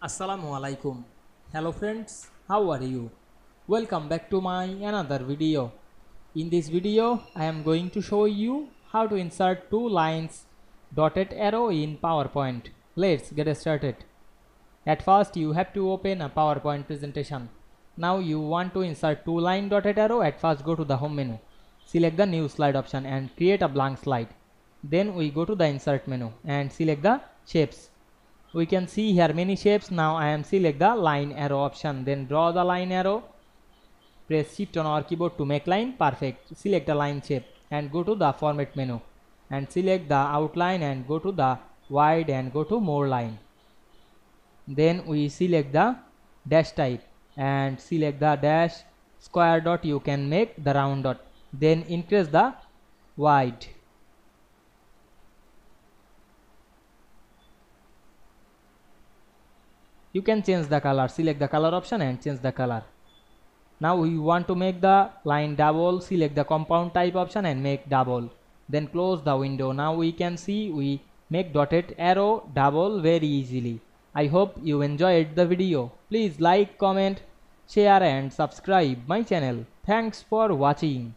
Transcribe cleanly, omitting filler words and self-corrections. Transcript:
Assalamu Walaikum. Hello friends, how are you? Welcome back to my another video. In this video, I am going to show you how to insert two lines dotted arrow in PowerPoint. Let's get started. At first, you have to open a PowerPoint presentation. Now you want to insert two line dotted arrow. At first, go to the home menu. Select the new slide option and create a blank slide. Then we go to the insert menu and select the shapes. We can see here many shapes. Now I am select the line arrow option, then draw the line arrow. Press shift on our keyboard to make line. Perfect. Select a line shape and go to the format menu and select the outline and go to the wide and go to more line. Then we select the dash type and select the dash square dot. You can make the round dot, then increase the wide. You can change the color. Select the color option and change the color. Now we want to make the line double. Select the compound type option and make double, then close the window. Now we can see we make dotted arrow double very easily. I hope you enjoyed the video. Please like, comment, share and subscribe my channel. Thanks for watching.